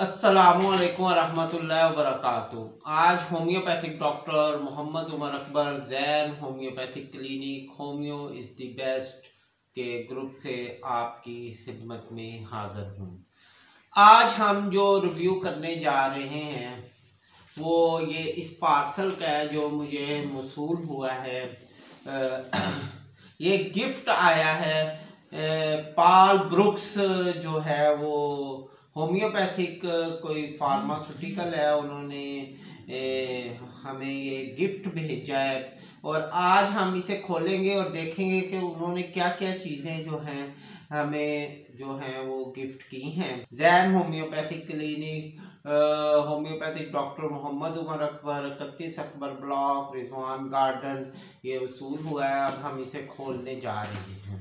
अस्सलामुअलैकुम वरहमतुल्लाहि वबरकातुहू। आज homeopathic doctor Mohammad Umar Akbar Jain homeopathic clinic homeo is the best के ग्रुप से आपकी खिदमत में हाज़िर हूँ। आज हम जो रिव्यू करने जा रहे हैं वो ये इस पार्सल का है जो मुझे मौसूल हुआ है। ये गिफ्ट आया है। पॉल ब्रुक्स जो है वो होम्योपैथिक कोई फार्मास्यूटिकल है, उन्होंने हमें ये गिफ्ट भेजा है और आज हम इसे खोलेंगे और देखेंगे कि उन्होंने क्या क्या चीज़ें जो हैं हमें जो हैं वो गिफ्ट की हैं। Jain homeopathic clinic homeopathic doctor Mohammad Umar Akbar 31 Akbar block Rizwan garden ये वसूल हुआ है। अब हम इसे खोलने जा रहे हैं।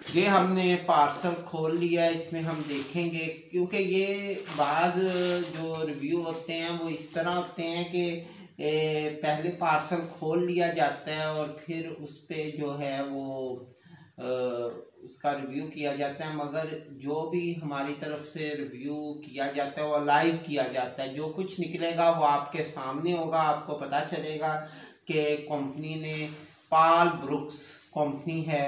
ये हमने पार्सल खोल लिया। इसमें हम देखेंगे क्योंकि ये बाज़ जो रिव्यू होते हैं वो इस तरह होते हैं कि पहले पार्सल खोल लिया जाता है और फिर उस पर जो है वो उसका रिव्यू किया जाता है, मगर जो भी हमारी तरफ से रिव्यू किया जाता है वो लाइव किया जाता है। जो कुछ निकलेगा वो आपके सामने होगा, आपको पता चलेगा कि कंपनी ने पॉल ब्रुक्स कंपनी है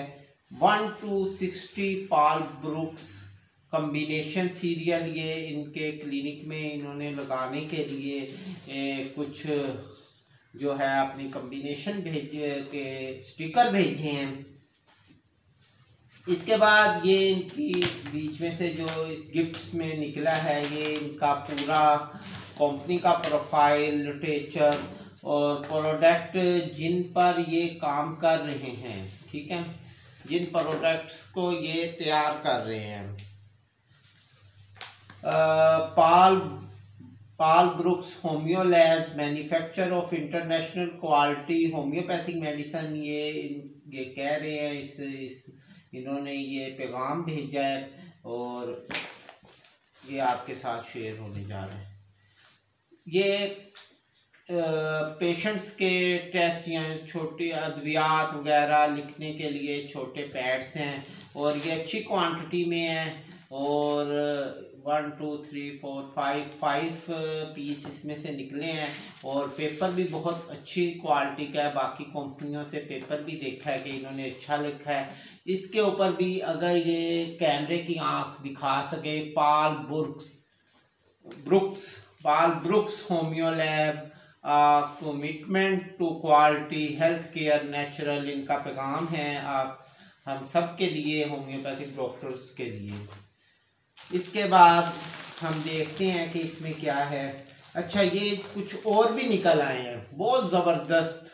1 to 60 Paul brooks combination serial ये इनके क्लिनिक में इन्होंने लगाने के लिए कुछ जो है अपनी कम्बिनेशन के स्टिकर भेजे हैं। इसके बाद ये इनकी बीच में से जो इस गिफ्ट में निकला है ये इनका पूरा कंपनी का प्रोफाइल, लिटरेचर और प्रोडक्ट जिन पर ये काम कर रहे हैं, ठीक है, जिन प्रोडक्ट्स को ये तैयार कर रहे हैं। Paul Brooks homeo labs manufacture of international quality homeopathic medicine, ये कह रहे हैं। इन्होंने ये पैगाम भेजा है और ये आपके साथ शेयर होने जा रहा है। ये पेशेंट्स के टेस्ट या छोटे अद्वियात वगैरह लिखने के लिए छोटे पैड्स हैं और ये अच्छी क्वांटिटी में है और 1 2 3 4 5 पीस इसमें से निकले हैं और पेपर भी बहुत अच्छी क्वालिटी का है। बाकी कंपनियों से पेपर भी देखा है कि इन्होंने अच्छा लिखा है। इसके ऊपर भी अगर ये कैमरे की आंख दिखा सके, Paul Brooks homeo lab commitment to quality health care natural, इनका पैगाम है आप हम सब के लिए, होम्योपैथिक डॉक्टर्स के लिए। इसके बाद हम देखते हैं कि इसमें क्या है। अच्छा, ये कुछ और भी निकल आए हैं बहुत ज़बरदस्त।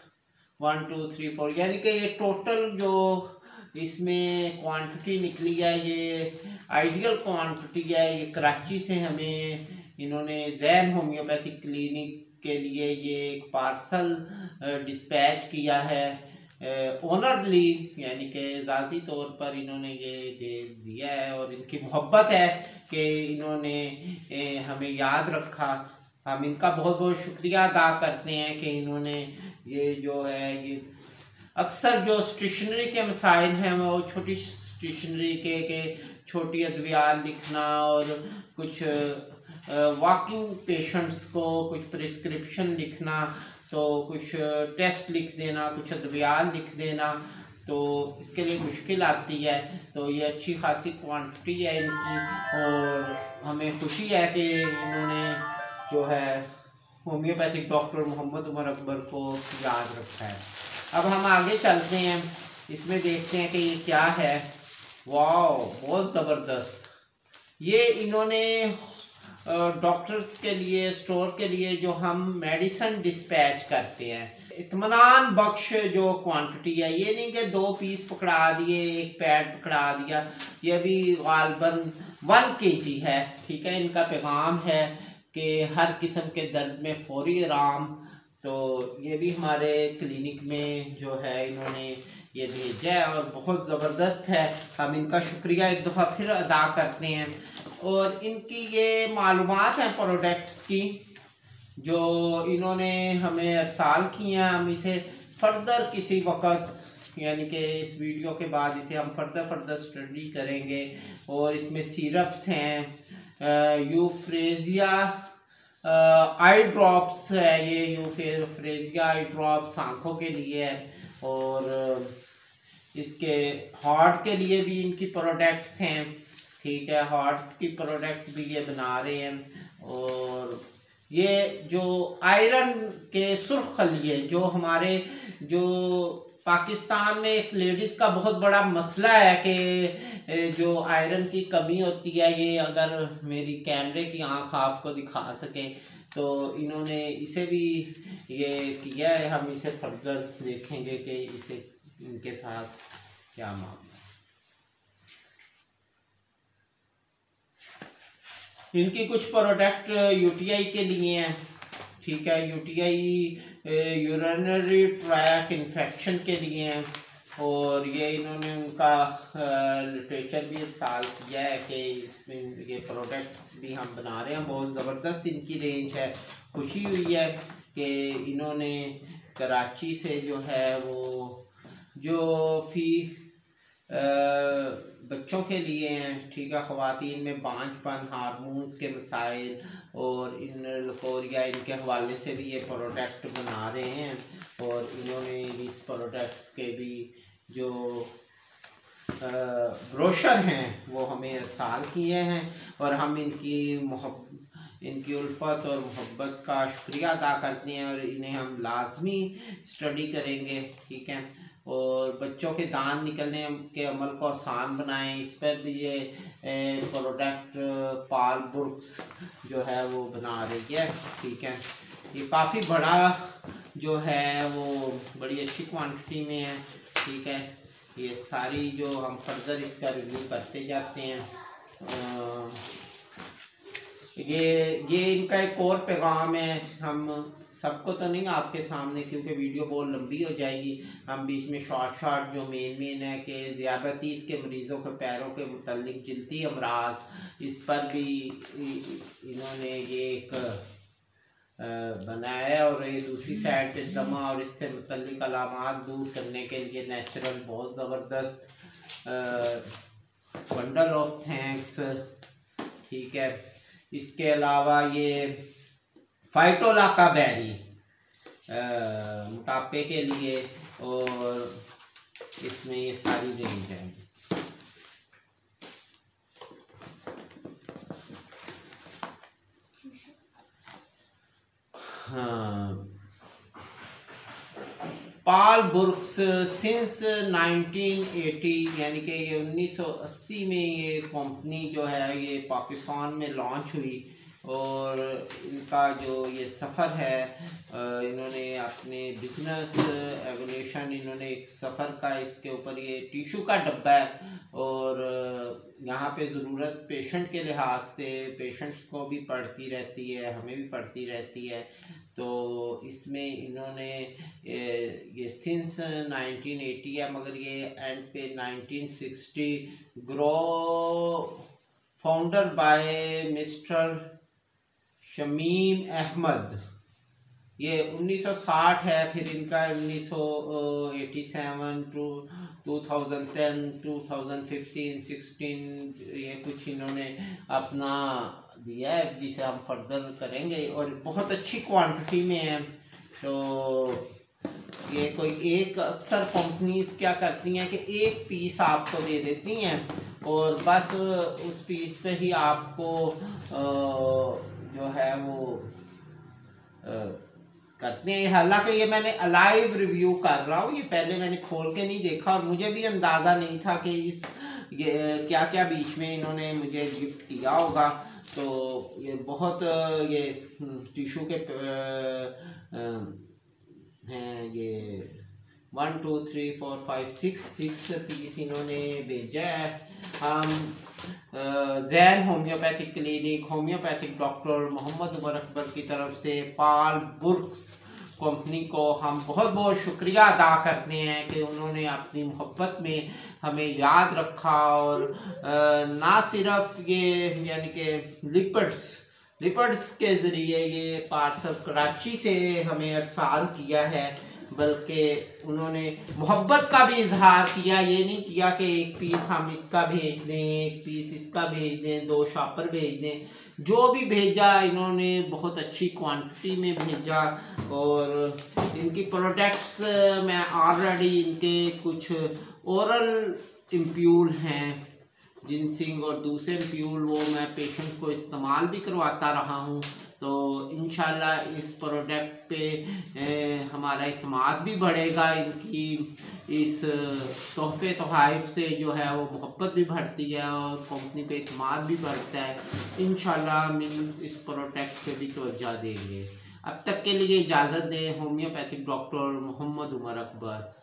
1 2 3 4 यानी कि ये टोटल जो इसमें क्वांटिटी निकली है ये आइडियल क्वांटिटी है। ये कराची से हमें इन्होंने जैन होम्योपैथिक क्लिनिक के लिए ये एक पार्सल डिस्पैच किया है ओनरली, यानी कि ज़ाती तौर पर इन्होंने ये दे दिया है और इनकी मोहब्बत है कि इन्होंने हमें याद रखा। हम इनका बहुत बहुत शुक्रिया अदा करते हैं कि इन्होंने ये जो है ये अक्सर जो स्टेशनरी के मसाइल हैं वो छोटी स्टेशनरी के छोटी अद्वियात लिखना और कुछ वॉकिंग पेशेंट्स को कुछ प्रिस्क्रिप्शन लिखना, तो कुछ टेस्ट लिख देना, कुछ अद्वियात लिख देना, तो इसके लिए मुश्किल आती है। तो ये अच्छी खासी क्वांटिटी है इनकी और हमें खुशी है कि इन्होंने जो है होम्योपैथिक डॉक्टर मोहम्मद उमर अकबर को याद रखा है। अब हम आगे चलते हैं, इसमें देखते हैं कि ये क्या है। वाह, बहुत ज़बरदस्त। ये इन्होंने डॉक्टर्स के लिए, स्टोर के लिए जो हम मेडिसिन डिस्पैच करते हैं, इत्मीनान बख्श जो क्वांटिटी है, ये नहीं कि 2 पीस पकड़ा दिए, एक पैड पकड़ा दिया, ये भी गालबन 1 kg है, ठीक है। इनका पैगाम है कि हर किस्म के दर्द में फौरी आराम। तो ये भी हमारे क्लिनिक में जो है इन्होंने ये भेजा है और बहुत ज़बरदस्त है। हम इनका शुक्रिया एक दफ़ा फिर अदा करते हैं। और इनकी ये मालूमात हैं प्रोडक्ट्स की जो इन्होंने हमें अरसाल किया, हम इसे फर्दर किसी वक्त यानी कि इस वीडियो के बाद इसे हम फर्दर स्टडी करेंगे। और इसमें सिरप्स हैं, यूफ्रेजिया आई ड्रॉप्स है, ये यूफ्रेजिया आई ड्रॉप्स आँखों के लिए है, और इसके हार्ट के लिए भी इनकी प्रोडक्ट्स हैं, ठीक है, हार्ट की प्रोडक्ट भी ये बना रहे हैं। और ये जो आयरन के सुर्ख खलिए, जो हमारे जो पाकिस्तान में एक लेडीज़ का बहुत बड़ा मसला है कि जो आयरन की कमी होती है, ये अगर मेरी कैमरे की आंख आपको दिखा सके तो इन्होंने इसे भी ये किया है। हम इसे फर्दर देखेंगे कि इसे इनके साथ क्या मामला। इनकी कुछ प्रोडक्ट यूटीआई के लिए हैं, ठीक है, यूटीआई यूरिनरी ट्रैक इन्फेक्शन के लिए हैं। और ये इन्होंने उनका लिटरेचर भी इरसाल किया है कि इसमें ये प्रोडक्ट्स भी हम बना रहे हैं। बहुत ज़बरदस्त इनकी रेंज है। खुशी हुई है कि इन्होंने कराची से जो है वो जो बच्चों के लिए हैं, ठीक है, ख़वातीन में बांझपन, हार्मोन्स के मसाइल और इन लकोरिया, इनके हवाले से भी ये प्रोडक्ट बना रहे हैं। और इन्होंने इस प्रोडक्ट्स के भी जो ब्रोशर हैं वो हमें इरसाल किए हैं, और हम इनकी उल्फत और मोहब्बत का शुक्रिया अदा करते हैं, और इन्हें हम लाजमी स्टडी करेंगे, ठीक है। और बच्चों के दांत निकलने के अमल को आसान बनाएं, इस पर भी ये प्रोडक्ट पाल बुर्क्स जो है वो बना रही है, ठीक है। ये काफ़ी बड़ा जो है वो बड़ी अच्छी क्वांटिटी में है, ठीक है। ये सारी जो हम फर्दर इसका रिव्यू करते जाते हैं। ये इनका एक और पैगाम है, हम सबको तो नहीं आपके सामने क्योंकि वीडियो बहुत लंबी हो जाएगी, हम बीच में शॉर्ट जो मेन है कि ज़ियाबतीस के मरीज़ों के पैरों के मुतल्लिक जिल्दी अमराज, इस पर भी इन्होंने ये एक बनाया। और ये दूसरी साइड पे दमा और इससे मुतल्लिक अलामात दूर करने के लिए नेचुरल बहुत ज़बरदस्त बंडल ऑफ थैंक्स, ठीक है। इसके अलावा ये फाइटोलाका बेरी मोटापे के लिए, और इसमें ये सारी रेंज है। हाँ, पाल बुर्क्स सिंस 1980 यानी कि ये 1980 में ये कंपनी जो है ये पाकिस्तान में लॉन्च हुई। और इनका जो ये सफ़र है, इन्होंने अपने बिजनेस एवोल्यूशन, इन्होंने एक सफ़र का इसके ऊपर ये टिशू का डब्बा है, और यहाँ पे ज़रूरत पेशेंट के लिहाज से पेशेंट्स को भी पड़ती रहती है, हमें भी पड़ती रहती है। तो इसमें इन्होंने ये सिंस 1980 है, मगर ये एंड पे 1960 grow founder by mister Shamim Ahmad, ये 1960 है। फिर इनका 1987 टू 2010 2015 16 ये कुछ इन्होंने अपना दिया है जिसे हम फर्दर करेंगे, और बहुत अच्छी क्वांटिटी में है। तो ये कोई एक अक्सर कंपनीज क्या करती हैं कि एक पीस आपको दे देती हैं और बस उस पीस पे ही आपको जो है वो करते हैं। हालांकि ये मैंने अलाइव रिव्यू कर रहा हूँ, ये पहले मैंने खोल के नहीं देखा और मुझे भी अंदाज़ा नहीं था कि इस क्या क्या बीच में इन्होंने मुझे गिफ्ट किया होगा। तो ये बहुत ये टिशू के हैं, ये 1 2 3 4 5 6 पीस इन्होंने भेजा है। हम Jain homeopathic clinic homeopathic doctor Mohammad Umar Akbar की तरफ से पाल बुर्क्स कंपनी को हम बहुत बहुत शुक्रिया अदा करते हैं कि उन्होंने अपनी मोहब्बत में हमें याद रखा। और ना सिर्फ ये यानी कि लिपिड्स रिपर्स के ज़रिए ये पार्सल कराची से हमें अरसाल किया है, बल्कि उन्होंने मोहब्बत का भी इजहार किया। ये नहीं किया कि एक पीस हम इसका भेज दें, एक पीस इसका भेज दें, 2 शॉपर भेज दें। जो भी भेजा इन्होंने बहुत अच्छी क्वांटिटी में भेजा। और इनकी प्रोडक्ट्स मैं ऑलरेडी इनके कुछ ओरल इम्प्यूल हैं जिनसिंग और दूसरे इम्प्यूल, वो मैं पेशेंट को इस्तेमाल भी करवाता रहा हूँ। तो इंशाल्लाह इस प्रोडक्ट पे हमारा इत्मीनान भी बढ़ेगा। इनकी इस तोहफे तोहफ़ से जो है वो मोहब्बत भी बढ़ती है और कंपनी पे इत्मीनान भी बढ़ता है। इंशाल्लाह हम इस प्रोडक्ट पे भी तवज्जो देंगे। अब तक के लिए इजाज़त दें। Homeopathic doctor Mohammad Umar Akbar.